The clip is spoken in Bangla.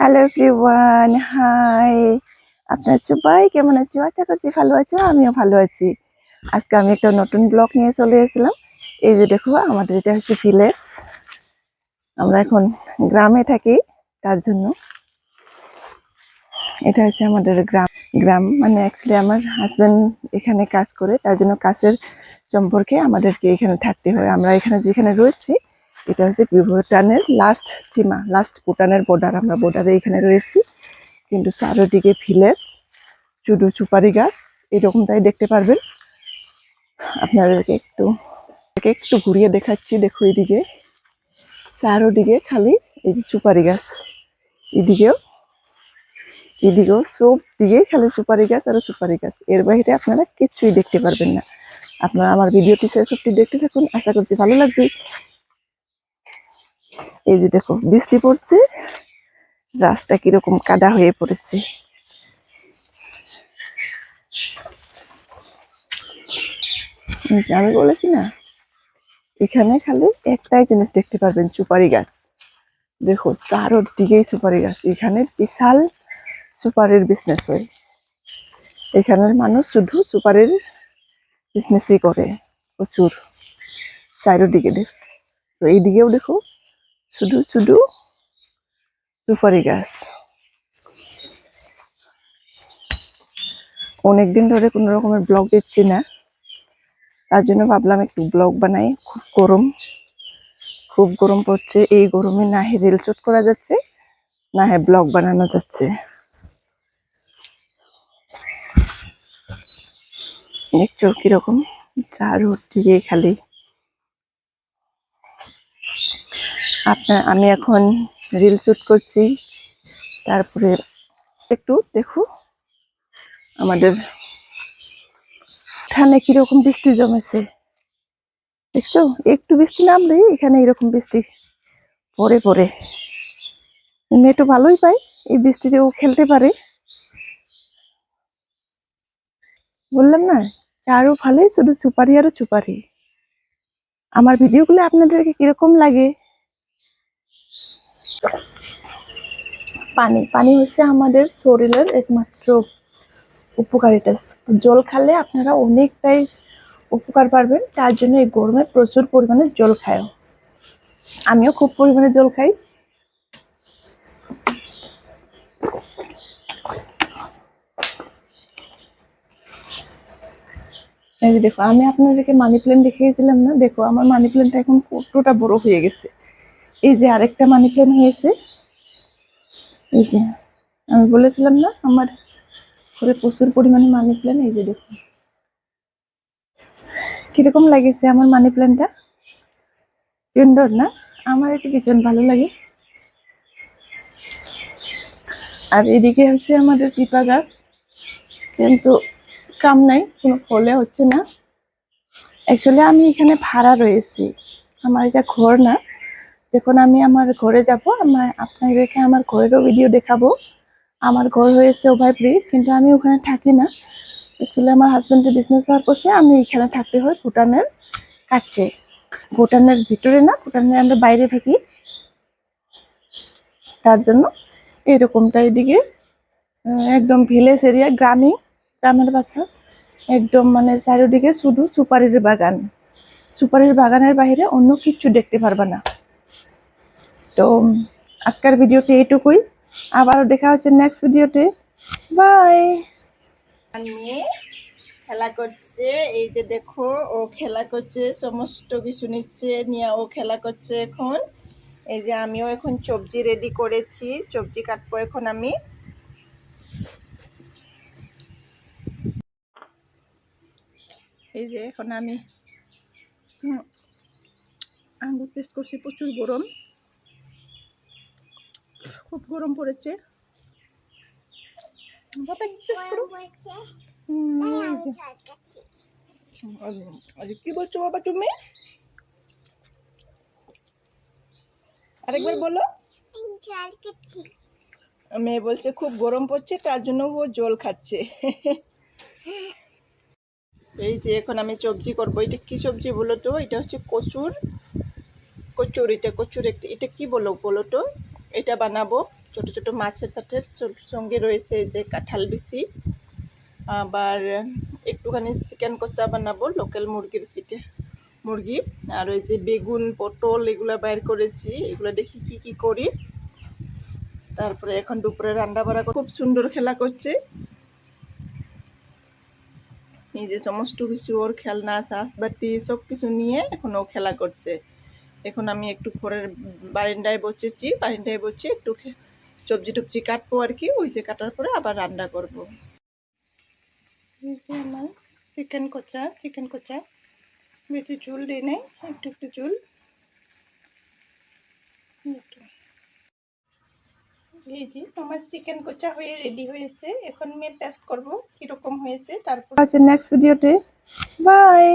Hello everyone, high. আপনারা সবাই কেমন আছো? আশা করছি ভালো আছো, আমিও ভালো আছি। আজকে আমি একটা নতুন ব্লগ নিয়ে চলে এসেছিলাম। এই যে দেখো, আমাদের এটা হচ্ছে ভিলেজ। আমরা এখন গ্রামে থাকি, তার জন্য এটা হচ্ছে আমাদের গ্রাম। গ্রাম মানে অ্যাকচুয়ালি আমার হাজব্যান্ড এখানে কাজ করে, তার জন্য কাজের সম্পর্কে আমাদেরকে এখানে থাকতে হয়। আমরা এখানে যেখানে রয়েছি এটা হচ্ছে ভুটানের লাস্ট সীমা, লাস্ট ভুটানের বর্ডার। আমরা বর্ডারে এখানে রয়েছি, কিন্তু চারিদিকে ভিলেজ, শুধু সুপারি গাছ এরকমটাই দেখতে পারবেন। আপনাদেরকে একটু ঘুরিয়ে দেখাচ্ছি। দেখো, এদিকে চারোদিকে খালি এই যে সুপারি গাছ, এদিকেও সব দিকে খালি সুপারি গাছ আর সুপারি গাছ। এর বাইরে আপনারা কিছুই দেখতে পারবেন না। আপনারা আমার ভিডিওটি শেষ অবধি দেখতে থাকুন, আশা করছি ভালো লাগবে। এই যে দেখো, বৃষ্টি পড়ছে, রাস্তা কিরকম কাদা হয়ে পড়েছে। আমি বলেছি না, এখানে খালি একটাই জিনিস দেখতে পারবেন, সুপারি গাছ। দেখো চারদিকেই সুপারি গাছ। এখানে বিশাল সুপারির বিজনেস হয়। এখানের মানুষ শুধু সুপারির বিজনেসই করে, প্রচুর। চারিদিকে দেখ, তো এইদিকেও দেখো, শুধু শুধু সুপারি গাছ। অনেকদিন ধরে কোনো রকমের ব্লগ দিচ্ছি না, তার জন্য ভাবলাম একটু ব্লগ বানাই। খুব গরম পড়ছে। এই গরমে না হে রিল শুট করা যাচ্ছে, না হে ব্লগ বানানো যাচ্ছে। দেখছো কিরকম চারদিকে খালি। আমি এখন রিল শুট করছি, তারপরে একটু দেখো আমাদের এখানে কিরকম বৃষ্টি জমেছে। দেখছো, একটু বৃষ্টি নামলেই এখানে এরকম বৃষ্টি পরে পরে। মেয়ে তো ভালোই পায়, এই বৃষ্টিতেও খেলতে পারে। বললাম না, চারও ফালে শুধু সুপারি আর সুপারি। আমার ভিডিওগুলো আপনাদেরকে কিরকম লাগে? পানি পানি হচ্ছে আমাদের শরীরের একমাত্র উপকারিতা। জল খেলে আপনারা অনেকটাই উপকার পাবেন, তার জন্য এই গরমে প্রচুর পরিমাণে জল খায়। আমিও খুব পরিমাণে জল খাই। এই যে দেখো, আমি আপনাদেরকে মানি প্ল্যান্ট দেখিয়েছিলাম না? দেখো আমার মানি প্ল্যান্টটা এখন কতটা বড় হয়ে গেছে। এই যে আরেকটা মানি প্ল্যান্ট হয়েছে। এই যে আমি বলেছিলাম না, আমার ঘরে প্রচুর পরিমাণে মানি প্ল্যান্ট। এই যে দেখুন কিরকম লাগেছে আমার মানি প্ল্যান্টটা, সুন্দর না? আমার এটা ভীষণ ভালো লাগে। আর এদিকে হচ্ছে আমাদের পিপা গাছ, কিন্তু কাম নাই, কোনো ফলে হচ্ছে না। অ্যাকচুয়ালি আমি এখানে ভাড়া রয়েছি, আমার এটা ঘর না। যখন আমি আমার ঘরে যাব, আপনাদেরকে আমার ঘরেরও ভিডিও দেখাবো। আমার ঘর হয়েছে ওভারব্রিজ, কিন্তু আমি ওখানে থাকি না। অ্যাকচুয়ালি আমার হাজব্যান্ডের বিজনেস পারপাসে আমি এখানে থাকতে হয়, ভুটানের কাছে। ভুটানের ভিতরে না, ভুটানের আমরা বাইরে থাকি, তার জন্য এরকমটা। এদিকে একদম ভিলেজ এরিয়া, গ্রামের বাসা একদম, মানে চারিদিকে শুধু সুপারির বাগান। সুপারির বাগানের বাইরে অন্য কিছু দেখতে পারবে না। তো আজকের ভিডিওতে এইটুকুই, আবারও দেখা হচ্ছে নেক্সট ভিডিওতে। বাই। নিয়ে খেলা করছে, এই যে দেখো ও খেলা করছে, সমস্ত কিছু নিচ্ছে নিয়ে ও খেলা করছে এখন। এই যে আমিও এখন সবজি রেডি করেছি, সবজি কাটবো এখন আমি। এই যে এখন আমি আঙ্গুর টেস্ট করছি। প্রচুর গরম, খুব গরম পড়েছে। কি বলছো বাবা তুমি? আরেকবার বলো। মেয়ে বলছে খুব গরম পড়ছে, তার জন্য ও জল খাচ্ছে। এই যে এখন আমি সবজি করবো। এটা কি সবজি বলো তো? এটা হচ্ছে কচুর। এটা কচুর, এটা কি বলো তো? এটা বানাবো। ছোট ছোট মাছের সাথে সঙ্গে রয়েছে এই যে কাঁঠাল বিচি, আবার একটুখানি চিকেন কষা বানাবো, লোকাল মুরগি, আর ওই যে বেগুন পটল এগুলো বাইর করেছি, এগুলো দেখি কি কি করি। তারপরে এখন দুপুরে রান্না বাড়া খুব সুন্দর খেলা করছে, এই যে সমস্ত কিছু ওর খেলনা বাটি সব কিছু নিয়ে এখন ও খেলা করছে। এখন আমি একটু ঘরের বারান্দায় বসে একটু সবজি টবজি কাটবো আর কি, ওই যে কাটার পরে আবার রান্না করবো। এই যে আমার চিকেন কচা বেশি ঝোল দিই নাই, একটু একটু ঝোল। এই যে আমার চিকেন কচা হয়ে রেডি হয়েছে, এখন আমি টেস্ট করবো কিরকম হয়েছে, তারপর আছে নেক্সট ভিডিওতে। বাই।